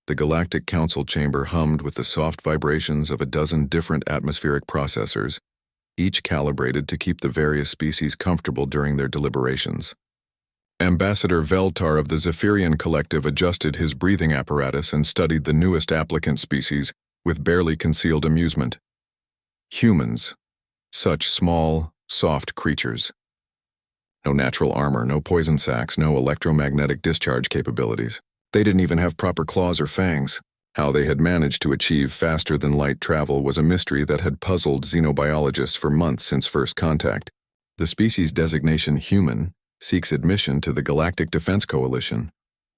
The Galactic Council chamber hummed with the soft vibrations of a dozen different atmospheric processors, each calibrated to keep the various species comfortable during their deliberations. Ambassador Veltar of the Zephyrian Collective adjusted his breathing apparatus and studied the newest applicant species with barely concealed amusement. Humans. Such small, soft creatures. No natural armor, no poison sacs, no electromagnetic discharge capabilities. They didn't even have proper claws or fangs. How they had managed to achieve faster-than-light travel was a mystery that had puzzled xenobiologists for months since first contact. The species designation human seeks admission to the Galactic Defense Coalition,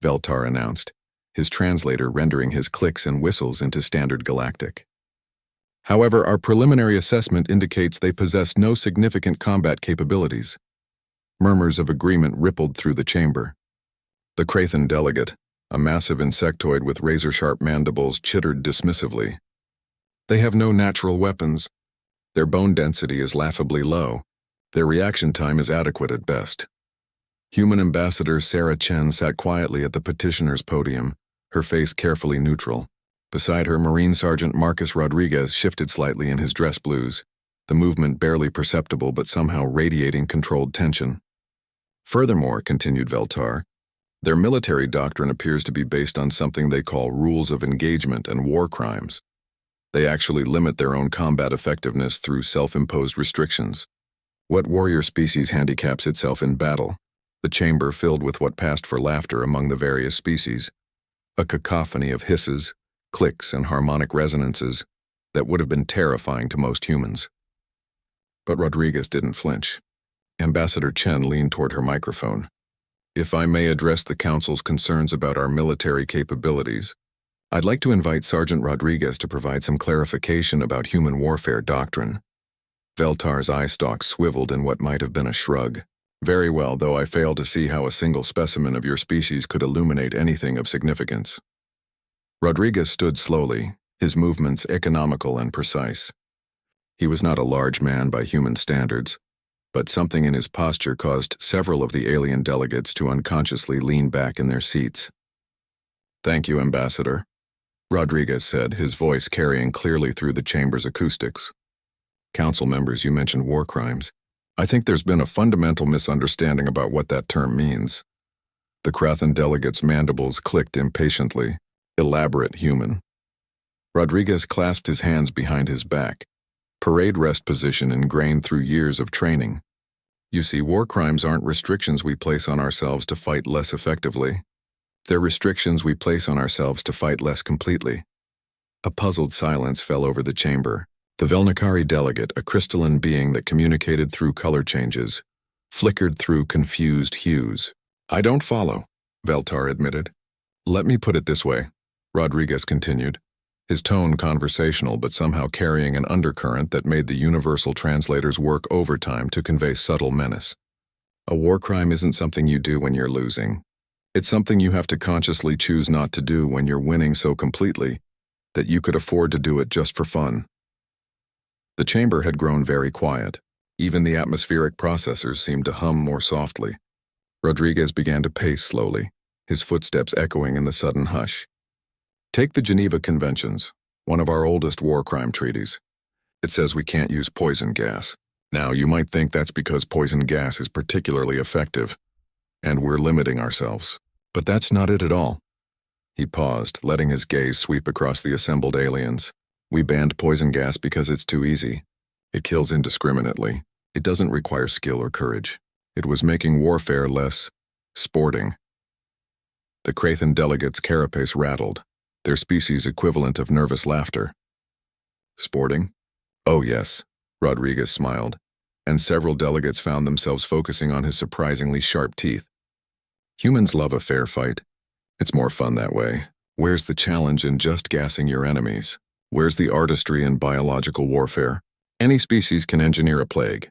Veltar announced, his translator rendering his clicks and whistles into standard galactic. However, our preliminary assessment indicates they possess no significant combat capabilities. Murmurs of agreement rippled through the chamber. The Krathan delegate, a massive insectoid with razor-sharp mandibles, chittered dismissively. They have no natural weapons. Their bone density is laughably low. Their reaction time is adequate at best. Human Ambassador Sarah Chen sat quietly at the petitioner's podium, her face carefully neutral. Beside her, Marine Sergeant Marcus Rodriguez shifted slightly in his dress blues, the movement barely perceptible but somehow radiating controlled tension. Furthermore, continued Veltar, their military doctrine appears to be based on something they call rules of engagement and war crimes. They actually limit their own combat effectiveness through self-imposed restrictions. What warrior species handicaps itself in battle? The chamber filled with what passed for laughter among the various species, a cacophony of hisses, clicks, and harmonic resonances that would have been terrifying to most humans. But Rodriguez didn't flinch. Ambassador Chen leaned toward her microphone. If I may address the Council's concerns about our military capabilities, I'd like to invite Sergeant Rodriguez to provide some clarification about human warfare doctrine. Veltar's eye stalk swiveled in what might have been a shrug. Very well, though I fail to see how a single specimen of your species could illuminate anything of significance. Rodriguez stood slowly, his movements economical and precise. He was not a large man by human standards, but something in his posture caused several of the alien delegates to unconsciously lean back in their seats. Thank you, Ambassador, Rodriguez said, his voice carrying clearly through the chamber's acoustics. Council members, you mentioned war crimes. I think there's been a fundamental misunderstanding about what that term means. The Krathan delegates' mandibles clicked impatiently. Elaborate human. Rodriguez clasped his hands behind his back, parade rest position ingrained through years of training. You see, war crimes aren't restrictions we place on ourselves to fight less effectively. They're restrictions we place on ourselves to fight less completely. A puzzled silence fell over the chamber. The Velnikari delegate, a crystalline being that communicated through color changes, flickered through confused hues. I don't follow, Veltar admitted. Let me put it this way, Rodriguez continued, his tone conversational but somehow carrying an undercurrent that made the universal translators work overtime to convey subtle menace. A war crime isn't something you do when you're losing. It's something you have to consciously choose not to do when you're winning so completely that you could afford to do it just for fun. The chamber had grown very quiet. Even the atmospheric processors seemed to hum more softly. Rodriguez began to pace slowly, his footsteps echoing in the sudden hush. Take the Geneva Conventions, one of our oldest war crime treaties. It says we can't use poison gas. Now, you might think that's because poison gas is particularly effective, and we're limiting ourselves. But that's not it at all. He paused, letting his gaze sweep across the assembled aliens. We banned poison gas because it's too easy. It kills indiscriminately. It doesn't require skill or courage. It was making warfare less sporting. The Krathan delegates' carapace rattled, their species equivalent of nervous laughter. Sporting? Oh yes, Rodriguez smiled, and several delegates found themselves focusing on his surprisingly sharp teeth. Humans love a fair fight. It's more fun that way. Where's the challenge in just gassing your enemies? Where's the artistry in biological warfare? Any species can engineer a plague.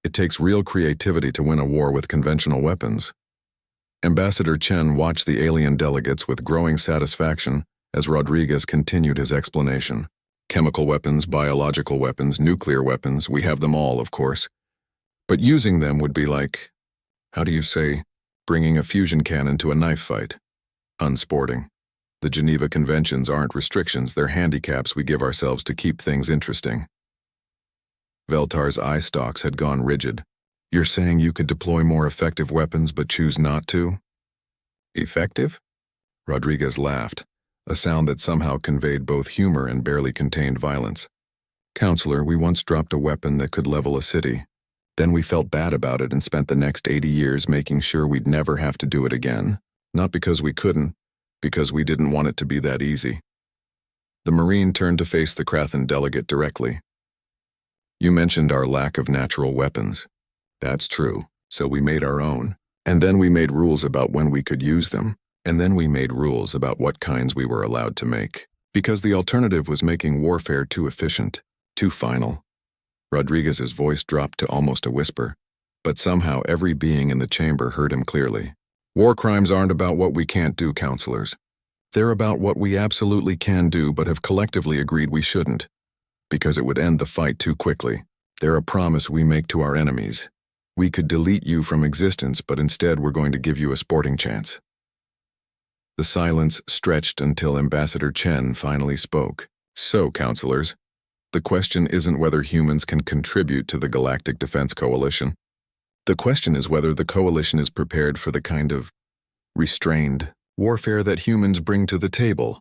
It takes real creativity to win a war with conventional weapons. Ambassador Chen watched the alien delegates with growing satisfaction as Rodriguez continued his explanation. Chemical weapons, biological weapons, nuclear weapons, we have them all, of course. But using them would be like, how do you say, bringing a fusion cannon to a knife fight. Unsporting. The Geneva Conventions aren't restrictions, they're handicaps we give ourselves to keep things interesting. Veltar's eye stalks had gone rigid. You're saying you could deploy more effective weapons but choose not to? Effective? Rodriguez laughed, a sound that somehow conveyed both humor and barely contained violence. Counselor, we once dropped a weapon that could level a city. Then we felt bad about it and spent the next 80 years making sure we'd never have to do it again. Not because we couldn't, because we didn't want it to be that easy. The Marine turned to face the Krathan delegate directly. You mentioned our lack of natural weapons. That's true, so we made our own. And then we made rules about when we could use them. And then we made rules about what kinds we were allowed to make. Because the alternative was making warfare too efficient, too final. Rodriguez's voice dropped to almost a whisper, but somehow every being in the chamber heard him clearly. War crimes aren't about what we can't do, counselors. They're about what we absolutely can do but have collectively agreed we shouldn't, because it would end the fight too quickly. They're a promise we make to our enemies. We could delete you from existence, but instead we're going to give you a sporting chance. The silence stretched until Ambassador Chen finally spoke. So, counselors, the question isn't whether humans can contribute to the Galactic Defense Coalition. The question is whether the coalition is prepared for the kind of restrained warfare that humans bring to the table.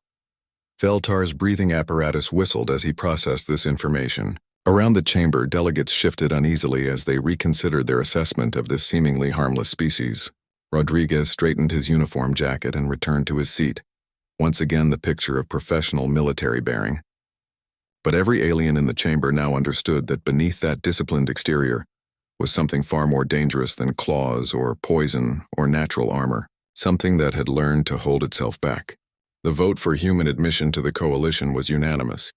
Veltar's breathing apparatus whistled as he processed this information. Around the chamber, delegates shifted uneasily as they reconsidered their assessment of this seemingly harmless species. Rodriguez straightened his uniform jacket and returned to his seat, once again the picture of professional military bearing. But every alien in the chamber now understood that beneath that disciplined exterior was something far more dangerous than claws or poison or natural armor, something that had learned to hold itself back. The vote for human admission to the coalition was unanimous.